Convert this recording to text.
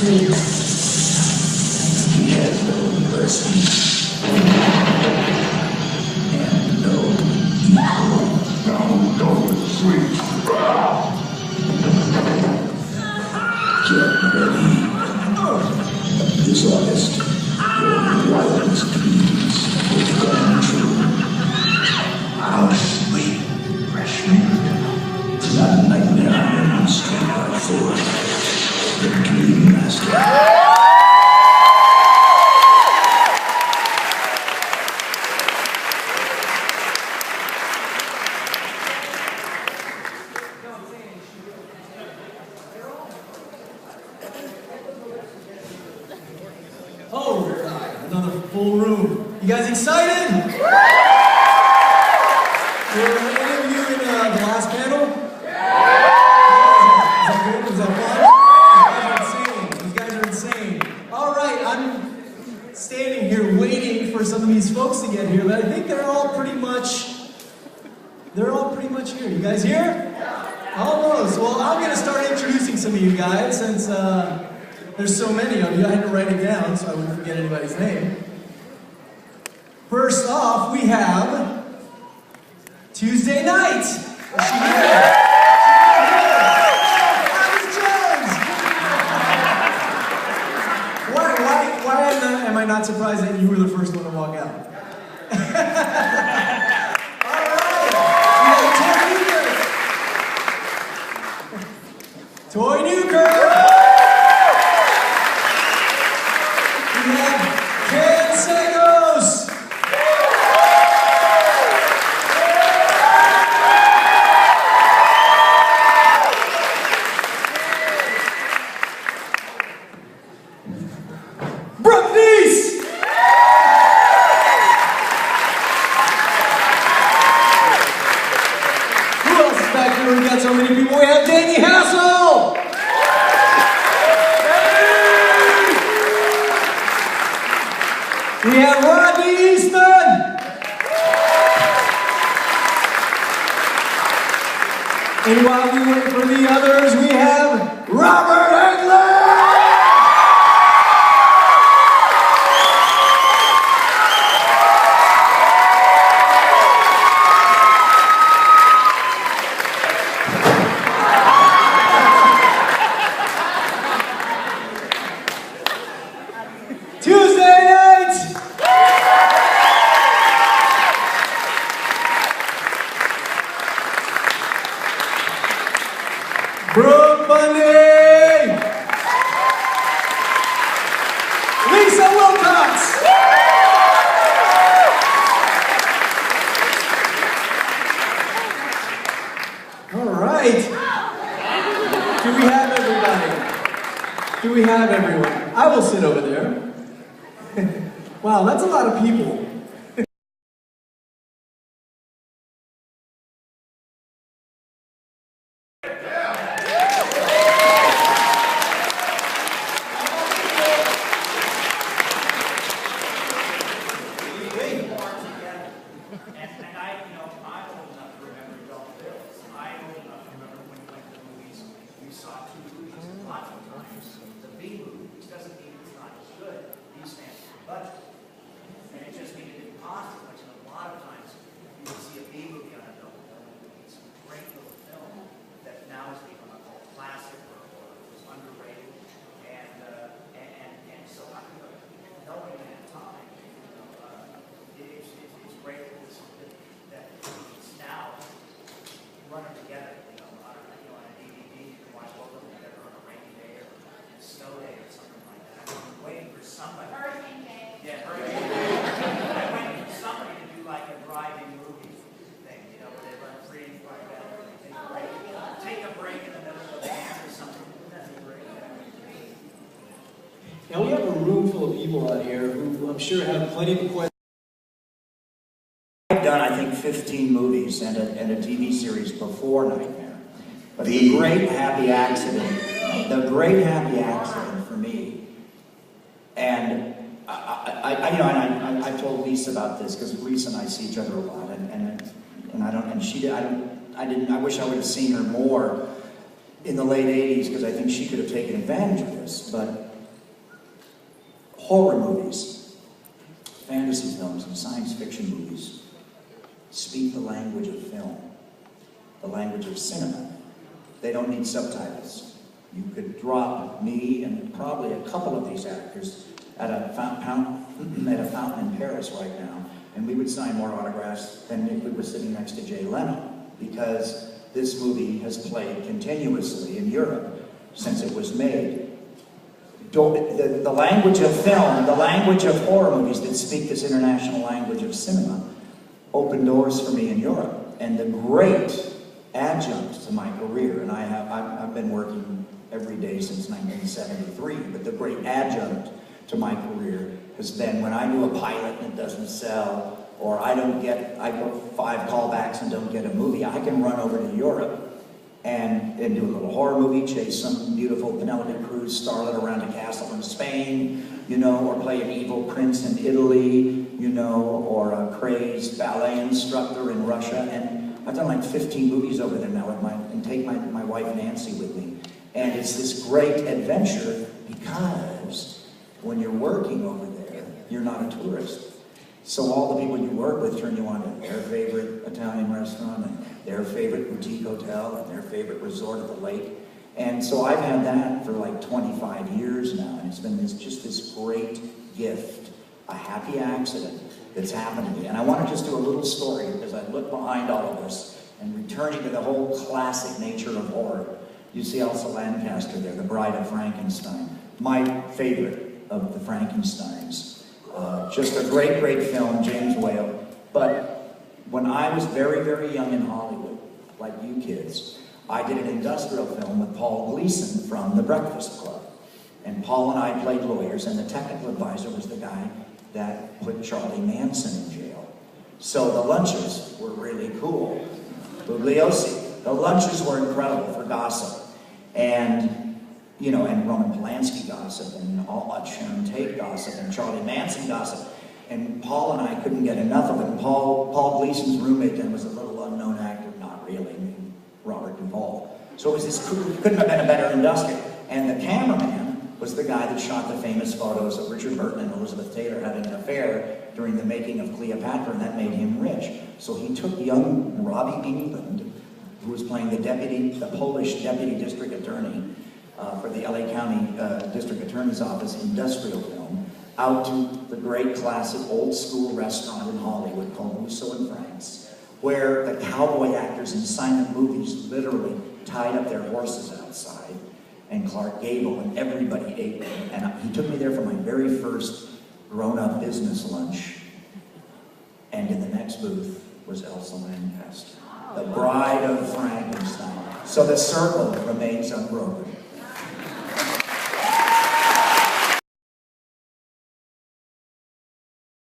He has no mercy. And no equal. Now don't sleep. Get ready. This August, your wildest dreams will come true. How sweet, fresh mint. That nightmare on Street by 4. The Dream Master. Oh, another full room. You guys excited? Were any of you in the last panel? Is that good? Is that fun? You guys are insane. All right, I'm standing here waiting for some of these folks to get here, but I think they're all pretty much here. You guys here? Almost. Well, I'm going to start introducing some of you guys since there's so many of you. I had to write it down so I wouldn't forget anybody's name. First off, we have Tuesday Night. Is she here? Why am I not surprised that you were the first one to walk out? Toy Newkirk! We have Ken Sagos! Brooke Neese! Who else is back here? We've got so many people. We have Danny Hassel! We have Rodney Eastman! And while we wait for the others, we have Robert Englund! Tuesday night! Brooke Bundy! Lisa Wilcox! All right. Do we have everybody? Do we have everyone? I will sit over there. Wow, that's a lot of people. Now we have a room full of people out here who I'm sure have plenty of questions. I've done, I think, 15 movies and a TV series before Nightmare. But the great happy accident for me, and I've told Lisa about this because Lisa and I see each other a lot, I wish I would have seen her more in the late 80s because I think she could have taken advantage of this. But horror movies, fantasy films, and science fiction movies speak the language of film, the language of cinema. They don't need subtitles. You could drop me and probably a couple of these actors at a fountain in Paris right now, and we would sign more autographs than if we were sitting next to Jay Leno, because this movie has played continuously in Europe since it was made. The language of film, the language of horror movies that speak this international language of cinema opened doors for me in Europe. And the great adjunct to my career, and I've been working every day since 1973, but the great adjunct to my career has been when I do a pilot and it doesn't sell, or I go 5 callbacks and don't get a movie, I can run over to Europe and do a little horror movie, chase some beautiful Penelope Cruz starlet around a castle in Spain, you know, or play an evil prince in Italy, you know, or a crazed ballet instructor in Russia. And I've done like 15 movies over there now and take my wife Nancy with me. And it's this great adventure because when you're working over there, you're not a tourist. So all the people you work with turn you on to their favorite Italian restaurant and their favorite boutique hotel and their favorite resort at the lake. And so I've had that for like 25 years now, and it's been just this great gift, a happy accident that's happened to me. And I want to just do a little story as I look behind all of this and returning to the whole classic nature of horror. You see Elsa Lanchester there, the Bride of Frankenstein, my favorite of the Frankensteins. Just a great, great film, James Whale. But when I was very, very young in Hollywood, like you kids, I did an industrial film with Paul Gleason from The Breakfast Club. And Paul and I played lawyers, and the technical advisor was the guy that put Charlie Manson in jail. So the lunches were really cool. Bugliosi. The lunches were incredible for gossip. And you know, and Roman Polanski gossip, and all Sharon Tate gossip, and Charlie Manson gossip. And Paul and I couldn't get enough of it. And Paul Gleason's roommate then was a little unknown actor, not really, named Robert Duvall. So it was this, couldn't have been a better industrial. And the cameraman was the guy that shot the famous photos of Richard Burton and Elizabeth Taylor having an affair during the making of Cleopatra, and that made him rich. So he took young Robbie England, who was playing the Polish deputy district attorney, for the LA County District Attorney's Office industrial film, out to the great classic old school restaurant in Hollywood called Musso and Frank's, where the cowboy actors in silent movies literally tied up their horses outside, and Clark Gable and everybody ate them. And he took me there for my very first grown-up business lunch. And in the next booth was Elsa Lanchester, the Bride of Frankenstein. So the circle remains unbroken.